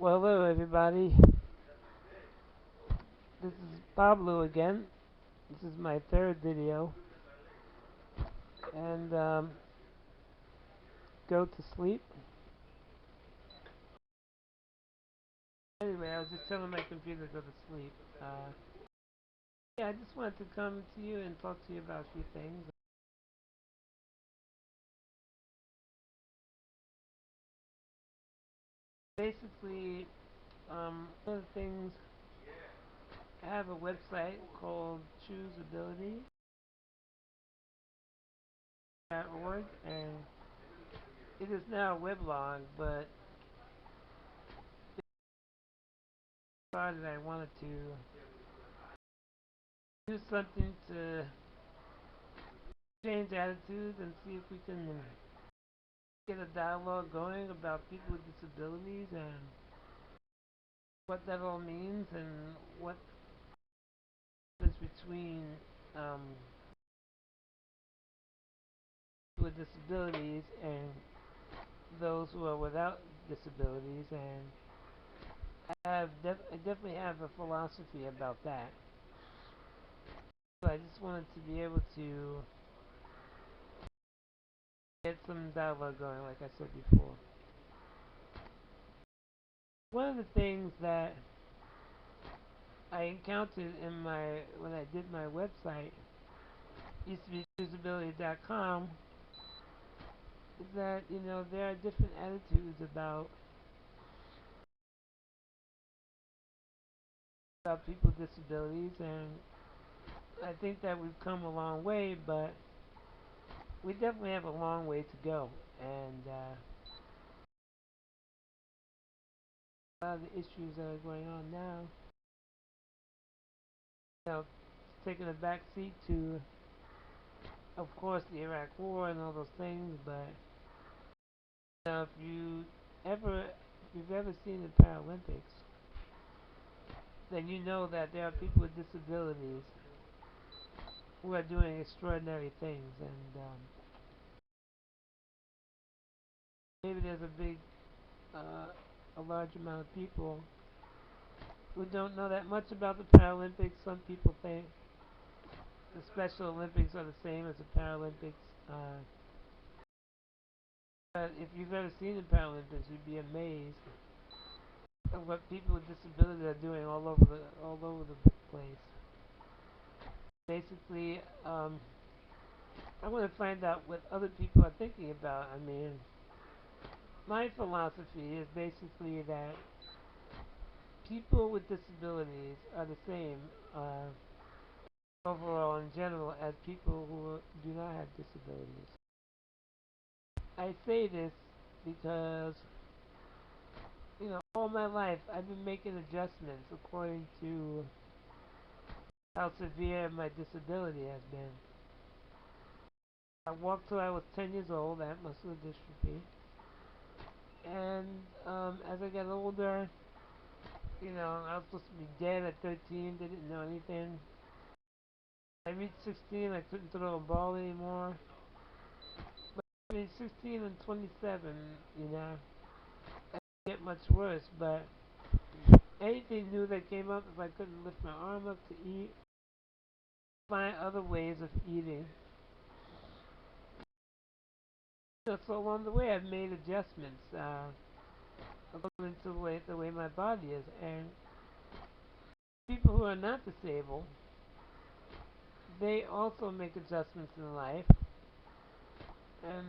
Well, hello everybody. This is Pablo again. This is my third video. And go to sleep. Anyway, I was just telling my computer to go to sleep. Yeah, I just wanted to come to you and talk to you about a few things. Basically, one of the things, I have a website called ChooseAbility.org, and it is now a weblog, but I decided I wanted to do something to change attitudes and see if we can get a dialogue going about people with disabilities and what that all means and what is between um, people with disabilities and those who are without disabilities. And I definitely have a philosophy about that. So I just wanted to be able to get some dialogue going, like I said before. One of the things that I encountered when I did my website, used to be ChooseAbility.com, is that there are different attitudes about people with disabilities, and I think that we've come a long way, but we definitely have a long way to go. And a lot of the issues that are going on now, taking a back seat to, of course, the Iraq War and all those things. But if you've ever seen the Paralympics, then you know that there are people with disabilities who are doing extraordinary things. And maybe there's a large amount of people who don't know that much about the Paralympics. Some people think the Special Olympics are the same as the Paralympics. But if you've ever seen the Paralympics, you'd be amazed at what people with disabilities are doing all over the place. Basically, I want to find out what other people are thinking about. I mean, my philosophy is basically that people with disabilities are the same overall in general as people who do not have disabilities. I say this because, all my life I've been making adjustments according to how severe my disability has been. I walked till I was 10 years old, I had muscular dystrophy. And as I got older, I was supposed to be dead at 13, didn't know anything. I reached 16, I couldn't throw a ball anymore. But I mean, 16 and 27, it didn't get much worse. But anything new that came up, if I couldn't lift my arm up to eat, find other ways of eating. So along the way, I've made adjustments according to the way my body is. And people who are not disabled, they also make adjustments in life. And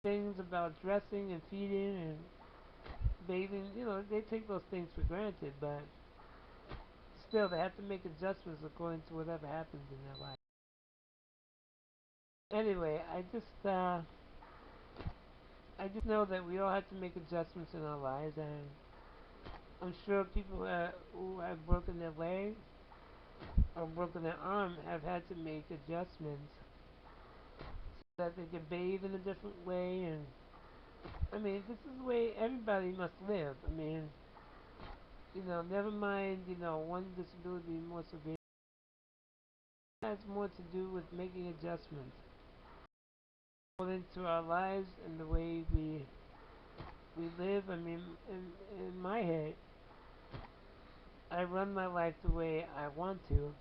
things about dressing and feeding and bathing, they take those things for granted, but still they have to make adjustments according to whatever happens in their life. Anyway, I just know that we all have to make adjustments in our lives, and I'm sure people who have broken their leg or broken their arm have had to make adjustments so that they can bathe in a different way. And I mean, this is the way everybody must live. I mean, never mind, one disability being more severe. It has more to do with making adjustments according to our lives and the way we we live. I mean, in my head, I run my life the way I want to,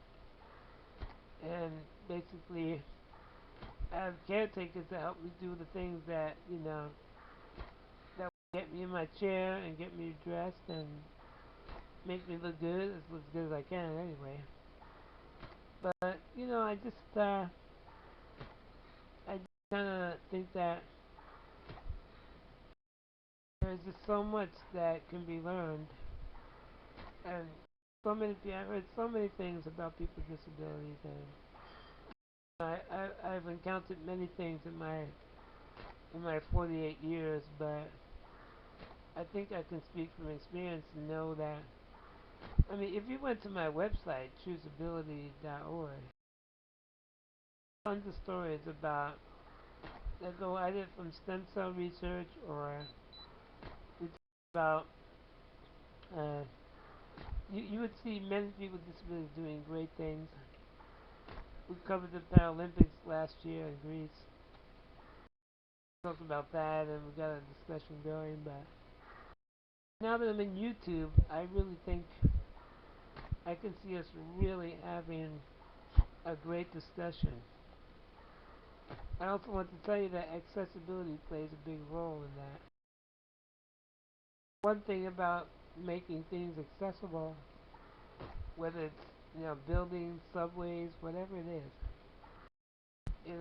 and basically, I have caretakers to help me do the things that that get me in my chair and get me dressed and make me look good, as good as I can anyway. But I kind of think that there's just so much that can be learned, and I've heard so many things about people with disabilities, and I've encountered many things in my 48 years, but I think I can speak from experience and know that. I mean, if you went to my website, ChooseAbility.org, tons of stories about that go either from stem cell research or we talk about. Uh, you would see many people with disabilities doing great things. We covered the Paralympics last year in Greece. Talked about that, and we got a discussion going. But now that I'm in YouTube, I really think I can see us really having a great discussion. I also want to tell you that accessibility plays a big role in that. One thing about making things accessible, whether it's buildings, subways, whatever it is,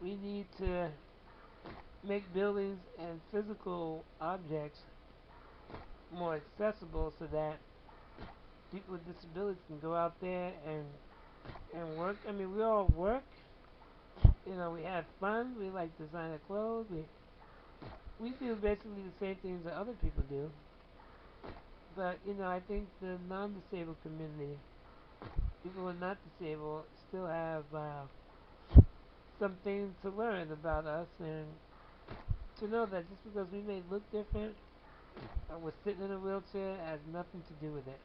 we need to make buildings and physical objects more accessible so that people with disabilities can go out there and work. I mean, we all work. We have fun. We like designer clothes. We do basically the same things that other people do. But I think the non-disabled community, people who are not disabled, still have some things to learn about us, and to know that just because we may look different or we're sitting in a wheelchair has nothing to do with it.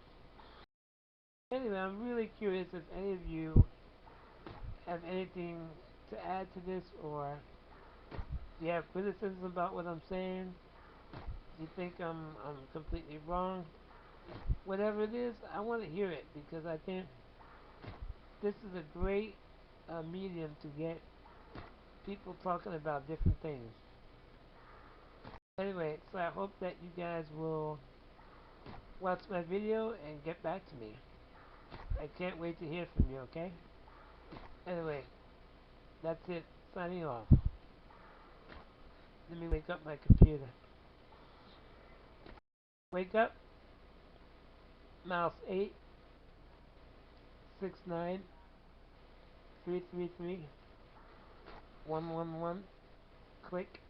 Anyway, I'm really curious if any of you have anything to add to this, or do you have criticism about what I'm saying? Do you think I'm completely wrong? Whatever it is, I want to hear it because I think this is a great medium to get people talking about different things. Anyway, so I hope that you guys will watch my video and get back to me. I can't wait to hear from you, okay? Anyway, that's it. Signing off. Let me wake up my computer. Wake up. Mouse 869 333 111. Click.